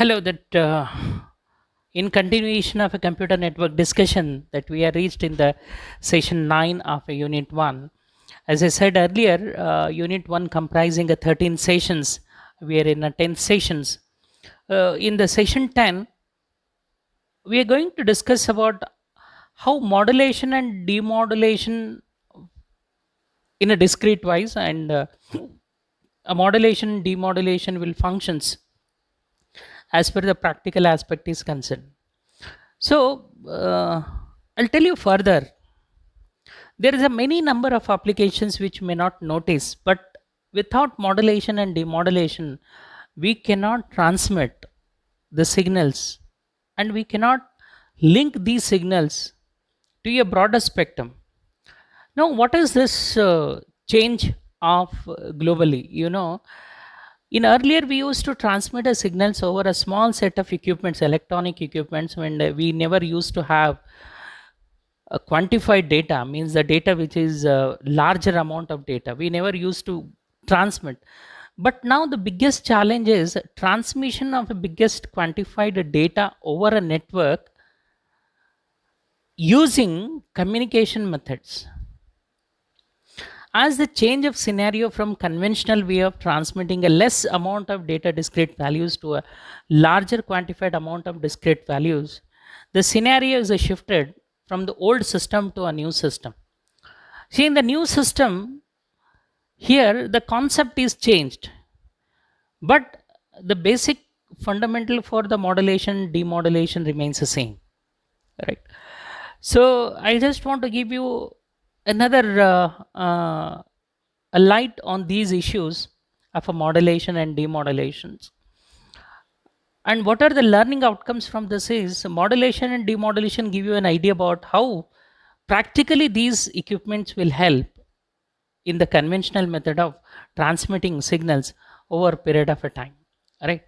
Hello, that in continuation of a computer network discussion that we are reached in the session 9 of a unit 1. As I said earlier, unit 1 comprising a 13 sessions. We are in a 10 sessions. In the session 10, we are going to discuss about how modulation and demodulation in a discrete wise and a modulation demodulation will functions as per the practical aspect is concerned. So I'll tell you further. There is a many number of applications which may not notice, but without modulation and demodulation, we cannot transmit the signals and we cannot link these signals to a broader spectrum. Now, what is this change of globally? In earlier we used to transmit a signals over a small set of equipments, electronic equipments, when we never used to have quantified data, means the data which is a larger amount of data we never used to transmit. But now the biggest challenge is transmission of the biggest quantified data over a network using communication methods. As the change of scenario from conventional way of transmitting a less amount of data discrete values to a larger quantified amount of discrete values, the scenario is shifted from the old system to a new system. See, in the new system, here the concept is changed, but the basic fundamental for the modulation demodulation remains the same, right? So I just want to give you another a light on these issues of a modulation and demodulations. And what are the learning outcomes from this is modulation and demodulation give you an idea about how practically these equipments will help in the conventional method of transmitting signals over a period of a time, right?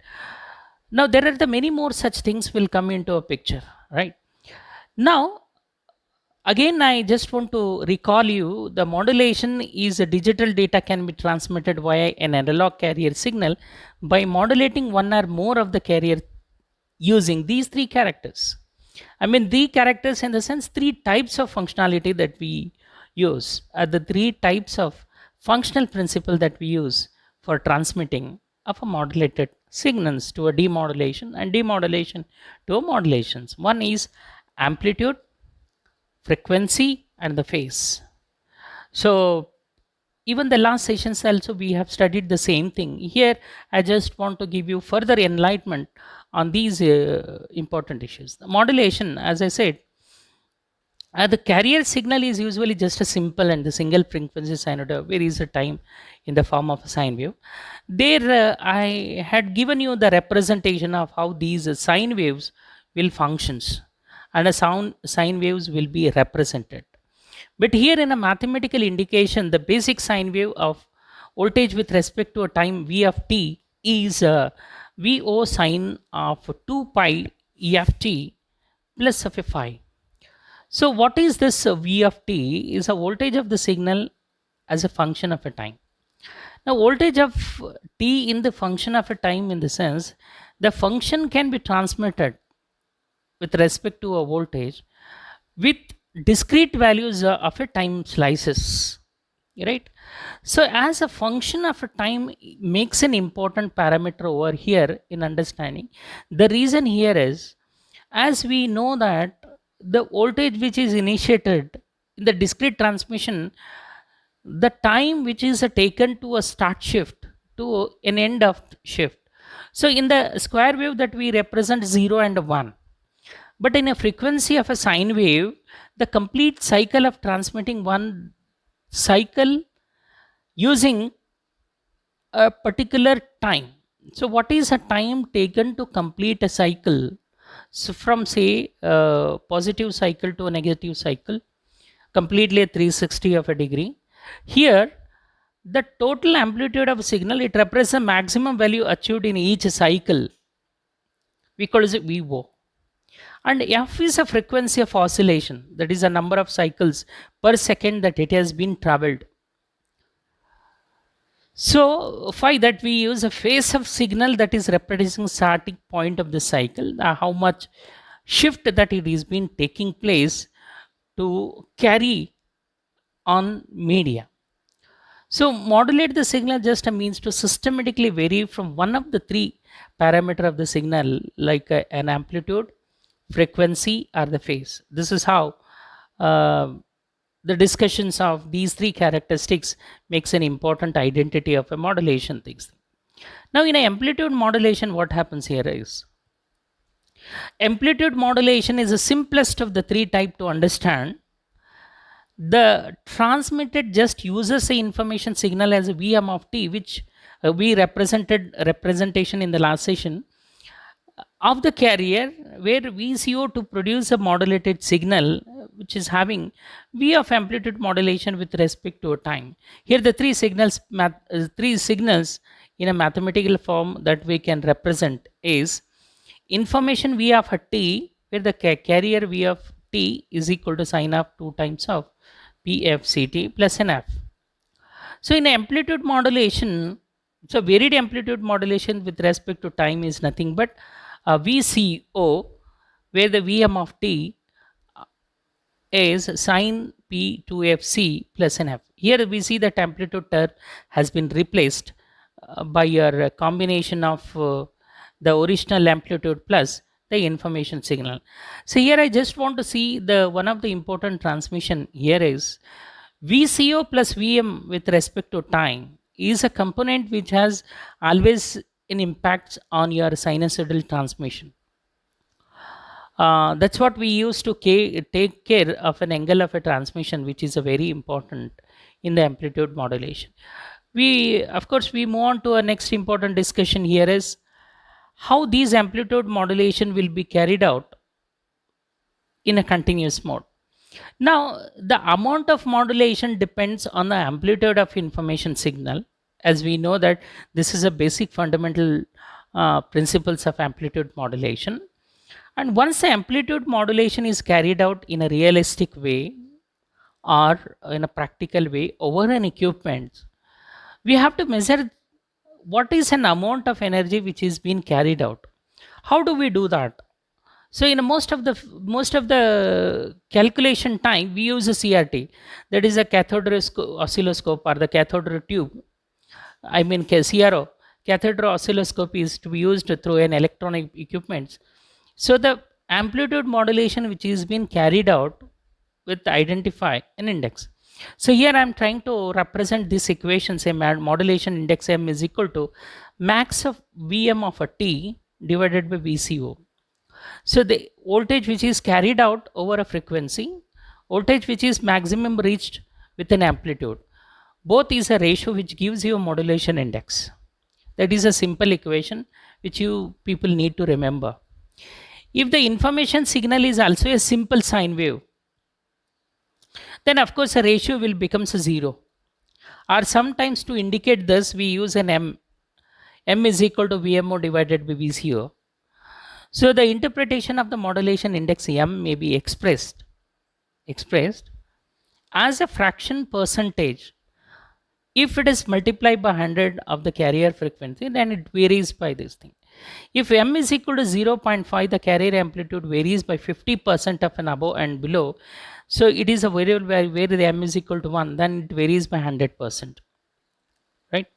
Now there are the many more such things will come into a picture, right? Now again, I just want to recall you the modulation is a digital data can be transmitted via an analog carrier signal by modulating one or more of the carrier using these three characters. I mean, the characters in the sense three types of functionality that we use are the three types of functional principle that we use for transmitting of a modulated signals to a demodulation and demodulation to a modulations. One is amplitude, frequency, and the phase. So even the last sessions also we have studied the same thing. Here I just want to give you further enlightenment on these important issues. The modulation, as I said, the carrier signal is usually just a simple and the single frequency sinusoid where is a time in the form of a sine wave. There I had given you the representation of how these sine waves will functions and a sound sine waves will be represented. But here in a mathematical indication, the basic sine wave of voltage with respect to a time v of t is Vo sine of 2 pi e of t plus of a phi. So what is this v of t is a voltage of the signal as a function of a time. Now voltage of t in the function of a time, in the sense the function can be transmitted with respect to a voltage with discrete values of a time slices, right? So as a function of a time makes an important parameter over here in understanding. The reason here is, as we know that the voltage which is initiated in the discrete transmission, the time which is taken to a start shift to an end of shift. So in the square wave that we represent 0 and 1, but in a frequency of a sine wave, the complete cycle of transmitting one cycle using a particular time. So what is a time taken to complete a cycle? So from say positive cycle to a negative cycle, completely a 360 of a degree. Here the total amplitude of a signal, it represents the maximum value achieved in each cycle. We call it VO. And f is a frequency of oscillation, that is a number of cycles per second that it has been traveled. So, five, that we use a phase of signal that is representing starting point of the cycle, how much shift that it is been taking place to carry on media. So, modulate the signal just a means to systematically vary from one of the three parameter of the signal, like an amplitude, frequency, or the phase. This is how uh, the discussions of these three characteristics makes an important identity of a modulation things. Now, in a amplitude modulation, what happens here is amplitude modulation is the simplest of the three type to understand. The transmitted just uses the information signal as a Vm of t, which we represented representation in the last session of the carrier, where VCO to produce a modulated signal which is having V of amplitude modulation with respect to a time. Here the three signals in a mathematical form that we can represent is information V of a t, where the carrier V of t is equal to sine of 2 times of PFCT plus NF. So in amplitude modulation, so varied amplitude modulation with respect to time is nothing but VCO, where the Vm of t is sine P2FC plus NF. Here we see that amplitude term has been replaced by your combination of the original amplitude plus the information signal. So here I just want to see the one of the important transmission here is VCO plus VM with respect to time is a component which has always an impact on your sinusoidal transmission. That's what we use to take care of an angle of a transmission, which is a very important in the amplitude modulation. We, of course, we move on to our next important discussion here is how these amplitude modulation will be carried out in a continuous mode. Now, the amount of modulation depends on the amplitude of information signal, as we know that this is a basic fundamental principles of amplitude modulation. And once the amplitude modulation is carried out in a realistic way or in a practical way over an equipment, we have to measure what is an amount of energy which is being carried out. How do we do that? So in most of the calculation time, we use a CRT, that is a cathode oscilloscope or the cathode tube. I mean CRO. Cathode oscilloscope is to be used through an electronic equipment. So the amplitude modulation which is being carried out with identify an index. So here I am trying to represent this equation, say modulation index M is equal to max of Vm of a t divided by VCO. So the voltage which is carried out over a frequency, voltage which is maximum reached with an amplitude, both is a ratio which gives you a modulation index. That is a simple equation which you people need to remember. If the information signal is also a simple sine wave, then of course a ratio will becomes a 0. Or sometimes to indicate this, we use an M. M is equal to VMO divided by VCO. So the interpretation of the modulation index M may be expressed as a fraction percentage. If it is multiplied by 100 of the carrier frequency, then it varies by this thing. If M is equal to 0.5, the carrier amplitude varies by 50% of an above and below. So it is a variable where the M is equal to 1, then it varies by 100%. Right?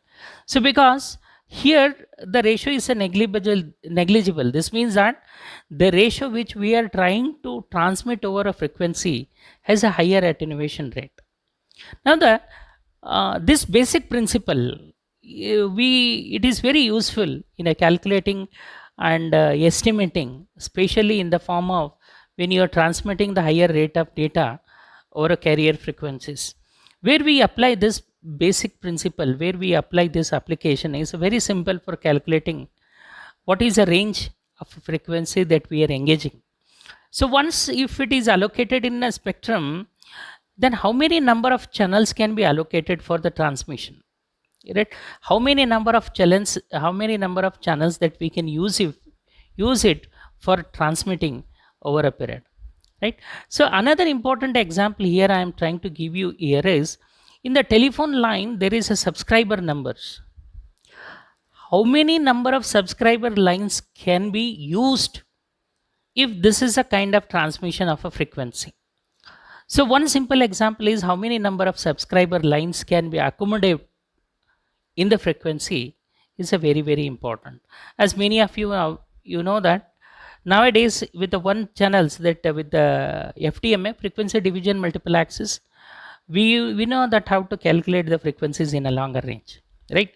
So because here the ratio is a negligible. This means that the ratio which we are trying to transmit over a frequency has a higher attenuation rate. Now this basic principle, it is very useful in a calculating and estimating, especially in the form of when you are transmitting the higher rate of data over a carrier frequencies. Where we apply this basic principle, where we apply this application is very simple for calculating what is the range of frequency that we are engaging. So once if it is allocated in a spectrum, then how many number of channels can be allocated for the transmission, right? How many number of channels that we can use it for transmitting over a period, right? So another important example here I am trying to give you here is In the telephone line, there is a subscriber numbers. How many number of subscriber lines can be used if this is a kind of transmission of a frequency? So one simple example is how many number of subscriber lines can be accommodated in the frequency is a very important. As many of you you know that nowadays with the one channels that with the FDMA, frequency division multiple axis, we know that how to calculate the frequencies in a longer range, right?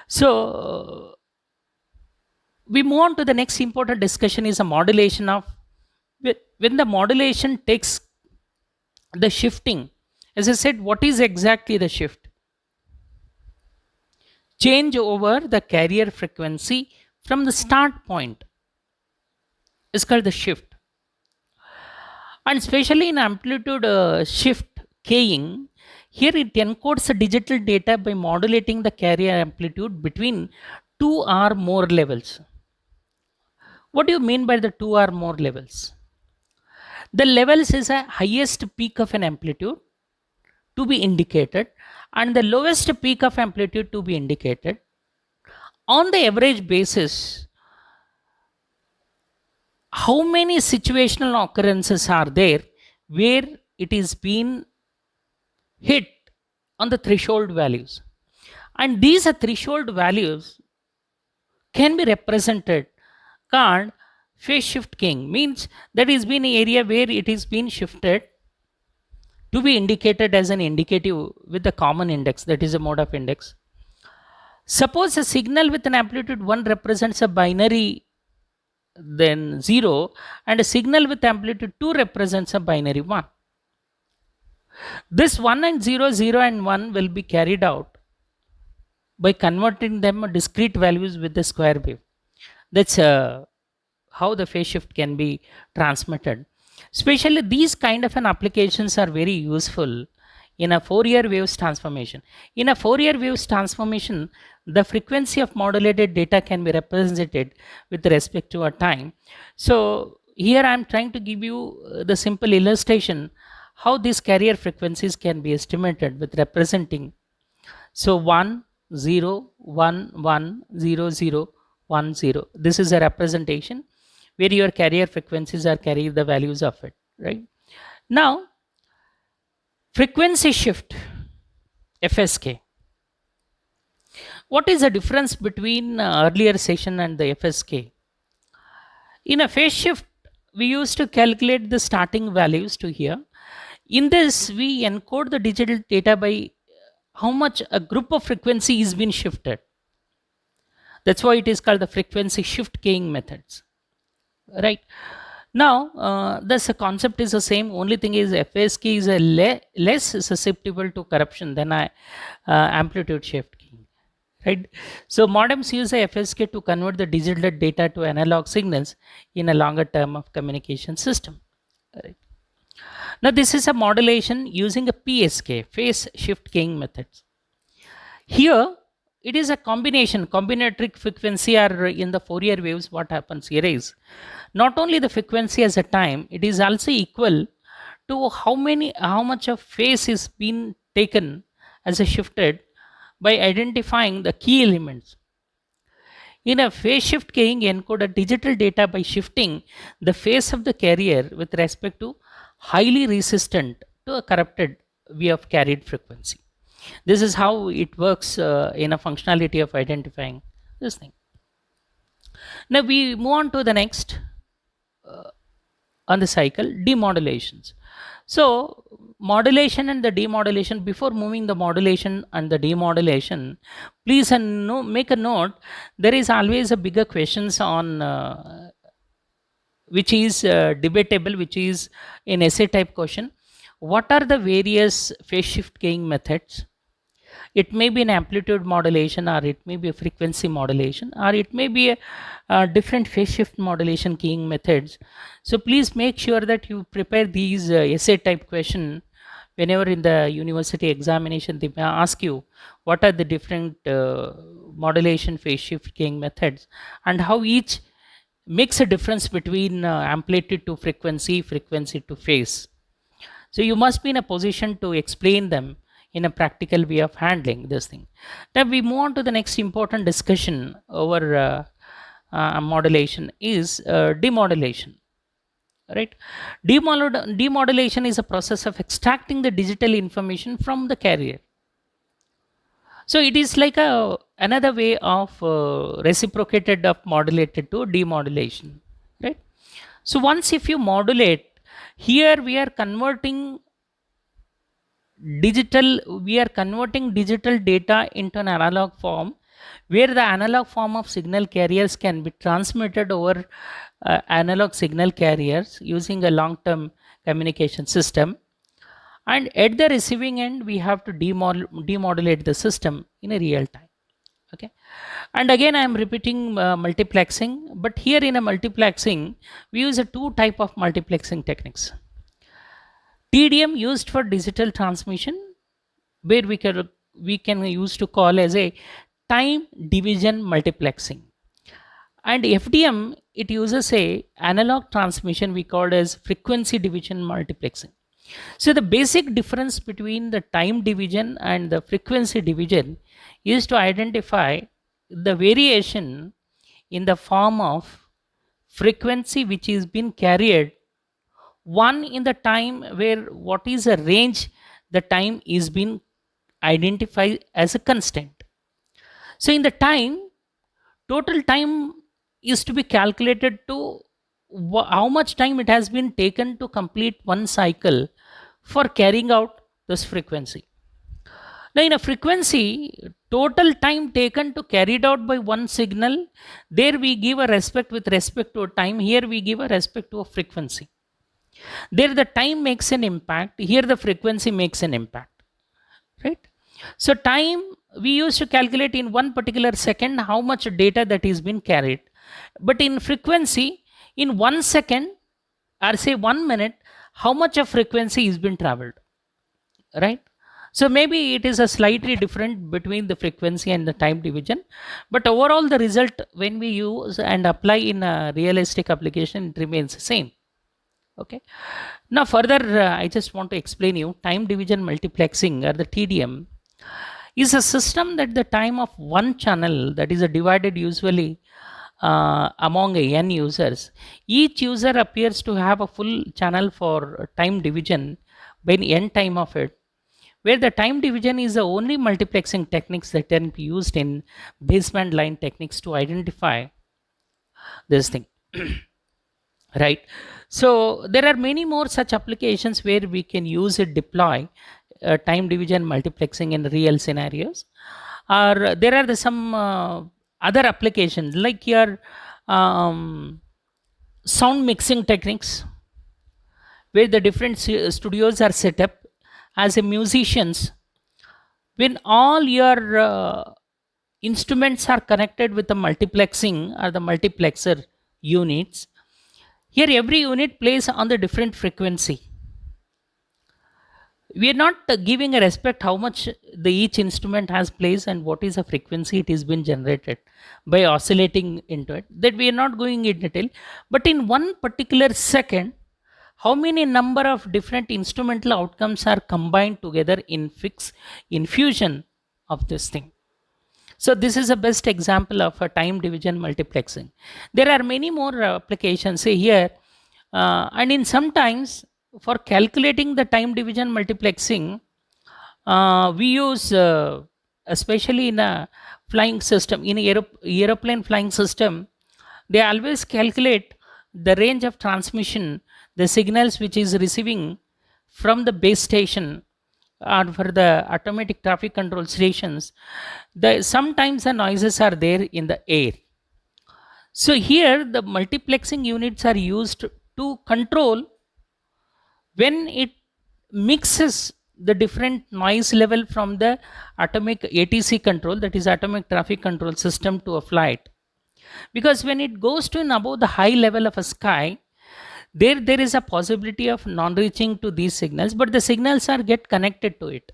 So we move on to the next important discussion is a modulation of when the modulation takes the shifting. As I said, what is exactly the shift? Change over the carrier frequency from the start point is called the shift. And especially in amplitude shift keying, here it encodes the digital data by modulating the carrier amplitude between two or more levels. What do you mean by the two or more levels? The levels is a highest peak of an amplitude to be indicated and the lowest peak of amplitude to be indicated. On the average basis, how many situational occurrences are there where it is been hit on the threshold values, and these threshold values can be represented called phase shift keying, means that is been an area where it is been shifted to be indicated as an indicative with the common index, that is a mode of index. Suppose a signal with an amplitude 1 represents a binary then 0 and a signal with amplitude 2 represents a binary 1. This 1 and 0, 0 and 1 will be carried out by converting them discrete values with the square wave. That's how the phase shift can be transmitted. Especially these kind of an applications are very useful in a Fourier waves transformation. In a Fourier waves transformation, the frequency of modulated data can be represented with respect to a time. So here I am trying to give you the simple illustration how these carrier frequencies can be estimated with representing. So 1, 0, 1, 1, 0, 0, 1, 0. This is a representation where your carrier frequencies are carrying the values of it, right? Now, frequency shift, FSK. What is the difference between earlier session and the FSK? In a phase shift, we used to calculate the starting values to here. In this, we encode the digital data by how much a group of frequency is been shifted. That's why it is called the frequency shift keying methods, right? Now, this concept is the same. Only thing is FSK is a less susceptible to corruption than amplitude shift keying, right? So modems use a FSK to convert the digital data to analog signals in a longer term of communication system, right? Now this is a modulation using a PSK, phase shift keying methods. Here it is a combinatoric frequency, or in the Fourier waves what happens here is not only the frequency as a time, it is also equal to how much of phase is being taken as a shifted by identifying the key elements. In a phase shift keying, encode a digital data by shifting the phase of the carrier with respect to highly resistant to a corrupted way of carried frequency. This is how it works in a functionality of identifying this thing. Now we move on to the next on the cycle, demodulations. So modulation and the demodulation, before moving the modulation and the demodulation, please make a note, there is always a bigger questions on which is debatable, which is an essay type question. What are the various phase shift keying methods? It may be an amplitude modulation, or it may be a frequency modulation, or it may be a different phase shift modulation keying methods. So please make sure that you prepare these essay type question. Whenever in the university examination they may ask you what are the different modulation phase shift keying methods and how each makes a difference between amplitude to frequency, frequency to phase. So you must be in a position to explain them in a practical way of handling this thing. Now we move on to the next important discussion over modulation is demodulation. Right, demodulation is a process of extracting the digital information from the carrier. So it is like a another way of reciprocated of modulated to demodulation, right? So once if you modulate, here digital we are converting digital data into an analog form, where the analog form of signal carriers can be transmitted over analog signal carriers using a long term communication system, and at the receiving end we have to demodulate the system in a real time. Okay, and again I am repeating multiplexing, but here in a multiplexing we use a two type of multiplexing techniques. TDM used for digital transmission, where we can use to call as a time division multiplexing, and FDM it uses a analog transmission we called as frequency division multiplexing. So the basic difference between the time division and the frequency division is to identify the variation in the form of frequency which is being carried, one in the time where what is a range the time is being identified as a constant. So in the time, total time is to be calculated to how much time it has been taken to complete one cycle for carrying out this frequency. Now in a frequency, total time taken to carry it out by one signal, there we give a respect with respect to a time, here we give a respect to a frequency. There the time makes an impact, here the frequency makes an impact, right? So time we used to calculate in one particular second how much data that is been carried, but in frequency, in 1 second or say 1 minute, how much of frequency is been traveled, right? So maybe it is a slightly different between the frequency and the time division, but overall the result when we use and apply in a realistic application, it remains the same. Okay, now further I just want to explain you time division multiplexing, or the TDM, is a system that the time of one channel that is divided usually among n users. Each user appears to have a full channel for time division by n time of it, where the time division is the only multiplexing techniques that can be used in baseband line techniques to identify this thing. Right, so there are many more such applications where we can use it, deploy time division multiplexing in real scenarios, or there are some other applications like your sound mixing techniques, where the different studios are set up as a musicians, when all your instruments are connected with the multiplexing or the multiplexer units, here every unit plays on the different frequency. We are not giving a respect how much the each instrument has placed and what is the frequency it is been generated by oscillating into it, that we are not going in detail, but in one particular second how many number of different instrumental outcomes are combined together in fusion of this thing. So this is a best example of a time division multiplexing. There are many more applications say here, and in sometimes for calculating the time division multiplexing, we use especially in a flying system, in aeroplane flying system, they always calculate the range of transmission, the signals which is receiving from the base station or for the automatic traffic control stations. Sometimes the noises are there in the air. So here the multiplexing units are used to control when it mixes the different noise level from the atomic ATC control, that is atomic traffic control system, to a flight. Because when it goes to above the high level of a sky, there is a possibility of non-reaching to these signals, but the signals are get connected to it.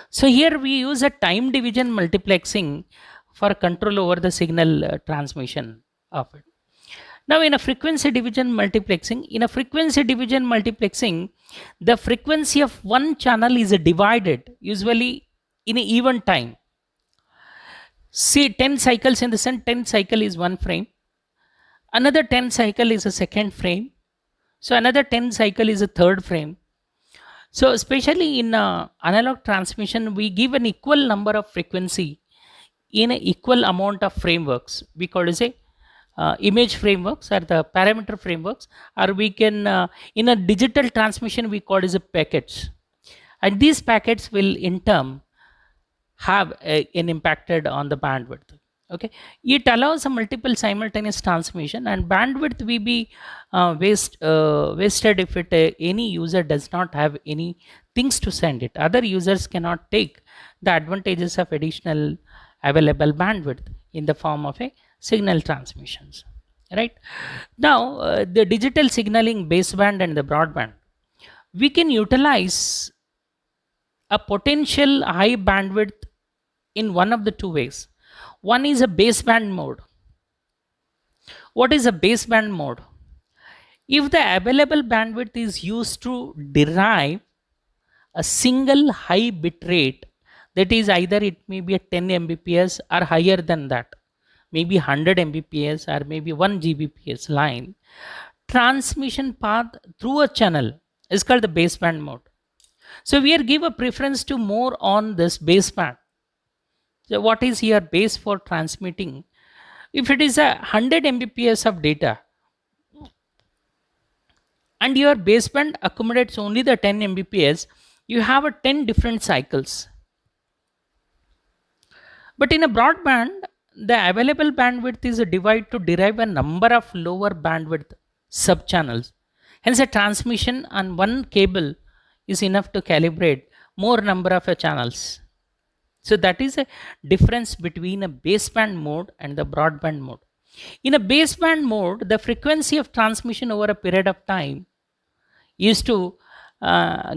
So here we use a time division multiplexing for control over the signal transmission of it. Now, in a frequency division multiplexing, the frequency of one channel is divided usually in an even time. See, 10 cycles in the sense 10 cycle is one frame, another 10 cycle is a second frame, so another 10 cycle is a third frame. So, especially in analog transmission, we give an equal number of frequency in an equal amount of frameworks. We call it a image frameworks or the parameter frameworks, or we can in a digital transmission we call it as a packets, and these packets will in turn have an impacted on the bandwidth. Okay, it allows a multiple simultaneous transmission, and bandwidth will be wasted if any user does not have any things to send it. Other users cannot take the advantages of additional available bandwidth in the form of a signal transmissions. Right now, the digital signaling baseband and the broadband, we can utilize a potential high bandwidth in one of the two ways. One is a baseband mode. What is a baseband mode? If the available bandwidth is used to derive a single high bit rate, that is either it may be a 10 Mbps or higher than that, maybe 100 Mbps or maybe 1 Gbps line, transmission path through a channel is called the baseband mode. So we are give a preference to more on this baseband. So what is your base for transmitting? If it is a 100 Mbps of data and your baseband accommodates only the 10 Mbps, you have a 10 different cycles. But in a broadband, the available bandwidth is a divide to derive a number of lower bandwidth subchannels. Hence, a transmission on one cable is enough to calibrate more number of channels. So that is a difference between a baseband mode and the broadband mode. In a baseband mode, the frequency of transmission over a period of time is to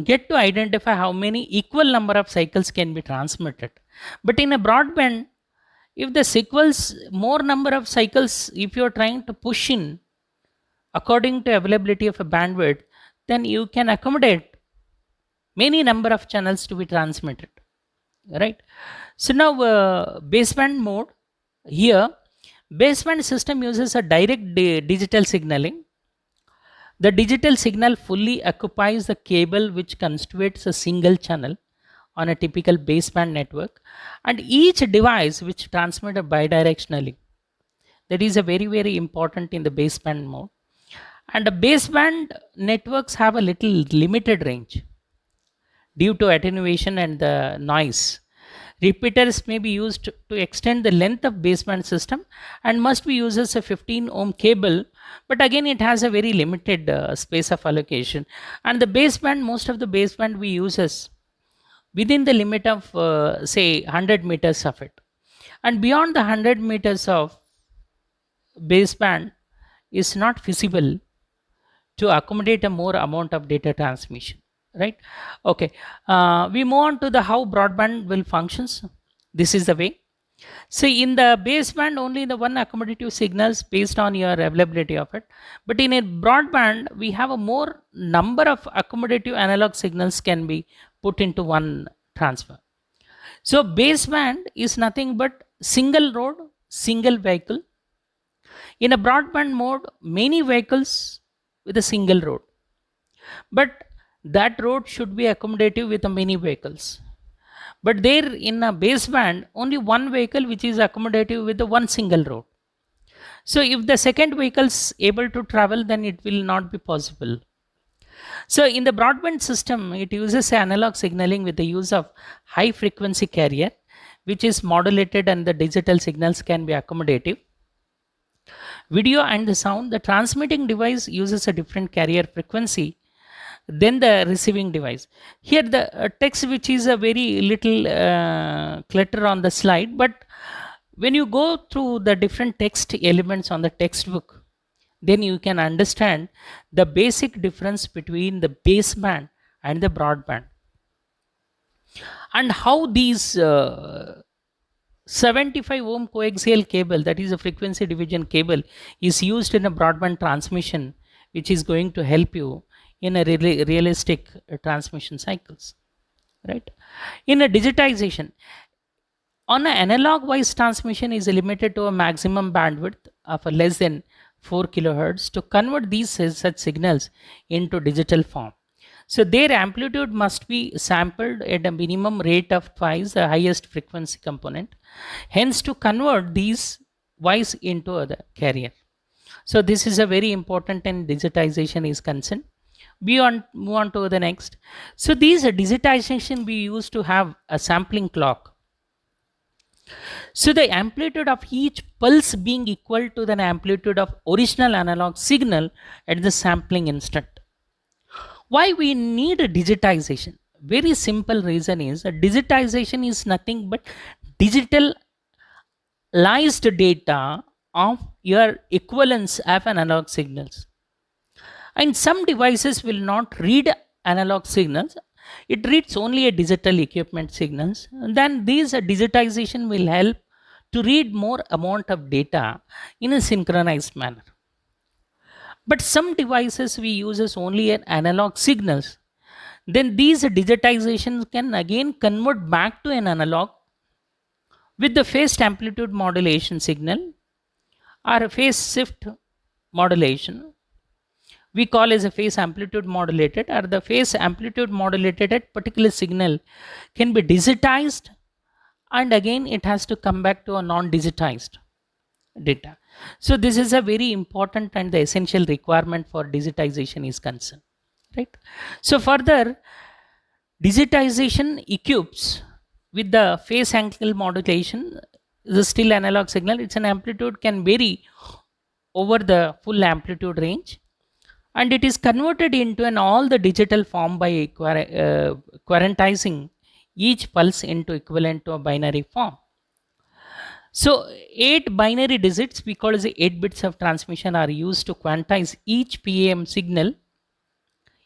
get to identify how many equal number of cycles can be transmitted. But in a broadband, if the sequels more number of cycles, if you are trying to push in according to availability of a bandwidth, then you can accommodate many number of channels to be transmitted, right? So now baseband mode here, baseband system uses a direct digital signaling. The digital signal fully occupies the cable which constitutes a single channel on a typical baseband network, and each device which transmits bidirectionally. That is a very important in the baseband mode. And the baseband networks have a little limited range due to attenuation and the noise. Repeaters may be used to extend the length of baseband system and must be used as a 15 ohm cable, but again it has a very limited space of allocation. And the baseband, most of the baseband we use is within the limit of say 100 meters of it, and beyond the 100 meters of baseband is not feasible to accommodate a more amount of data transmission, right? Okay, we move on to the how broadband will functions. This is the way. See, in the baseband only the one accommodative signals based on your availability of it, but in a broadband we have a more number of accommodative analog signals can be put into one transfer. So baseband is nothing but single road, single vehicle. In a broadband mode, many vehicles with a single road, but that road should be accommodative with many vehicles. But there in a baseband, only one vehicle which is accommodative with the one single road. So if the second vehicle is able to travel, then it will not be possible. So in the broadband system, it uses analog signaling with the use of high frequency carrier, which is modulated, and the digital signals can be accommodative. Video and the sound, the transmitting device uses a different carrier frequency than the receiving device. Here the text which is a very little clutter on the slide, but when you go through the different text elements on the textbook, then you can understand the basic difference between the baseband and the broadband, and how these 75 ohm coaxial cable, that is a frequency division cable, is used in a broadband transmission, which is going to help you in a realistic transmission cycles, right? In a digitization, on an analog wise, transmission is limited to a maximum bandwidth of a less than 4 kilohertz to convert these such signals into digital form. So their amplitude must be sampled at a minimum rate of twice the highest frequency component, hence to convert these voice into the carrier. So this is a very important and digitization is concerned. Beyond, move on to the next. So these digitization we used to have a sampling clock. So the amplitude of each pulse being equal to the amplitude of original analog signal at the sampling instant. Why we need a digitization? Very simple reason is that digitization is nothing but digitalized data of your equivalence of analog signals. And some devices will not read analog signals, it reads only a digital equipment signals. Then these digitization will help to read more amount of data in a synchronized manner. But some devices we uses only an analog signals, then these digitizations can again convert back to an analog with the phase amplitude modulation signal or a phase shift modulation we call as a phase amplitude modulated, or the phase amplitude modulated at particular signal can be digitized and again it has to come back to a non-digitized data. So this is a very important and the essential requirement for digitization is concerned, right? So further, digitization equips with the phase angle modulation is still analog signal. Its an amplitude can vary over the full amplitude range, and it is converted into an all the digital form by quantizing each pulse into equivalent to a binary form. So 8 binary digits we call as the 8 bits of transmission are used to quantize each PM signal,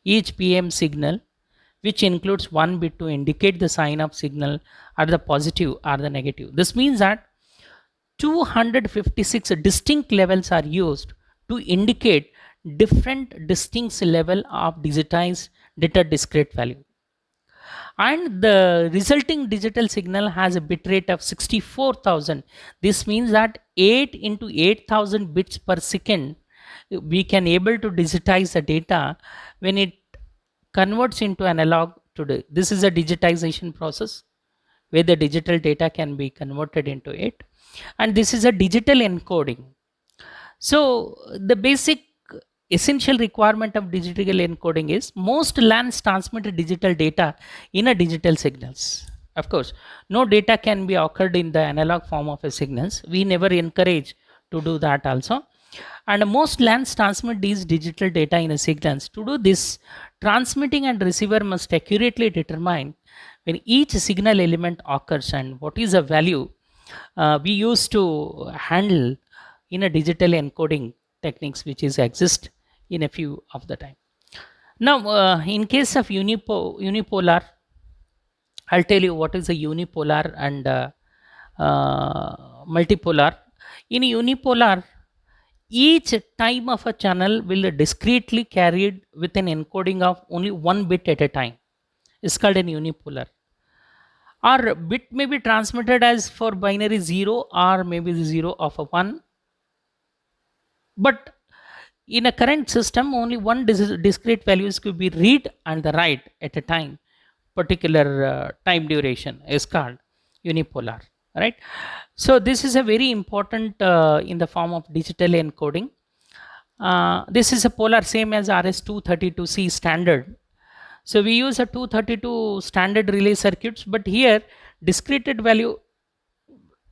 which includes 1 bit to indicate the sign of signal are the positive or the negative. This means that 256 distinct levels are used to indicate different distinct level of digitized data discrete value, and the resulting digital signal has a bit rate of 64,000. This means that 8 into 8,000 bits per second we can able to digitize the data when it converts into analog today. This is a digitization process where the digital data can be converted into it, and this is a digital encoding. So the basic essential requirement of digital encoding is most LANs transmit digital data in a digital signals. Of course, no data can be occurred in the analog form of a signals. We never encourage to do that also. And most LANs transmit these digital data in a signals. To do this, transmitting and receiver must accurately determine when each signal element occurs and what is the value we used to handle in a digital encoding techniques which is exist in a few of the time. Now in case of unipolar, I'll tell you what is a unipolar and multipolar. In unipolar, each time of a channel will discretely carried with an encoding of only 1 bit at a time. It's called an unipolar. Or bit may be transmitted as for binary 0 or maybe the 0 of a 1. But in a current system, only one discrete values could be read and the write at a time. Particular time duration is called unipolar, right? So this is a very important in the form of digital encoding. This is a polar same as RS-232C standard. So we use a 232 standard relay circuits, but here discrete value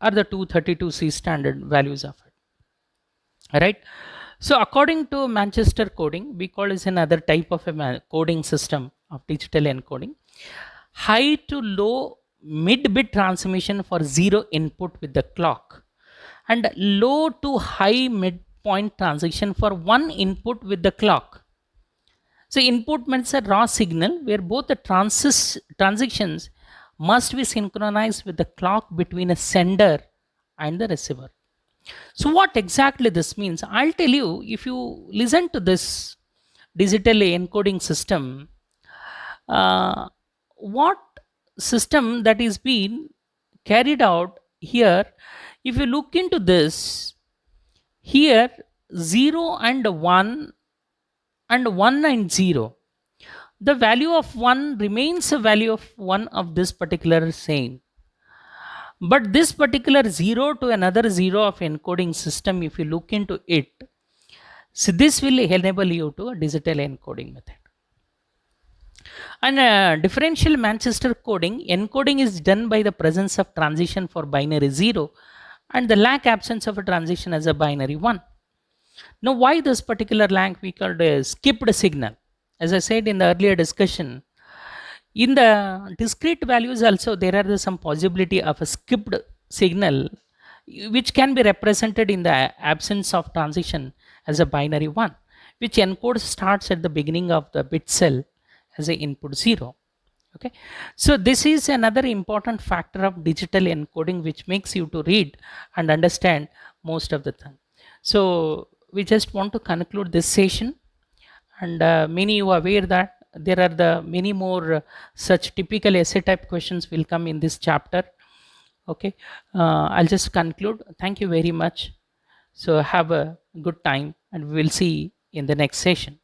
are the 232C standard values of it, right? So according to Manchester coding, we call is another type of a coding system of digital encoding. High to low mid bit transmission for 0 input with the clock, and low to high midpoint transition for 1 input with the clock. So input means a raw signal where both the transitions must be synchronized with the clock between a sender and the receiver. So what exactly this means, I'll tell you. If you listen to this digital encoding system, uh, what system that is being carried out here, if you look into this here, 0 and 1 and 1 and 0, the value of 1 remains a value of 1 of this particular saying, but this particular 0 to another 0 of encoding system, if you look into it, so this will enable you to a digital encoding method. And differential Manchester coding, encoding is done by the presence of transition for binary 0 and the lack absence of a transition as a binary 1. Now, why this particular lag we called a skipped signal? As I said in the earlier discussion, in the discrete values also there are some possibility of a skipped signal which can be represented in the absence of transition as a binary 1, which encode starts at the beginning of the bit cell as a input 0. Okay, so this is another important factor of digital encoding which makes you to read and understand most of the time. So we just want to conclude this session, and many you are aware that there are the many more such typical essay type questions will come in this chapter. Okay, I'll just conclude. Thank you very much. So have a good time, and we will see in the next session.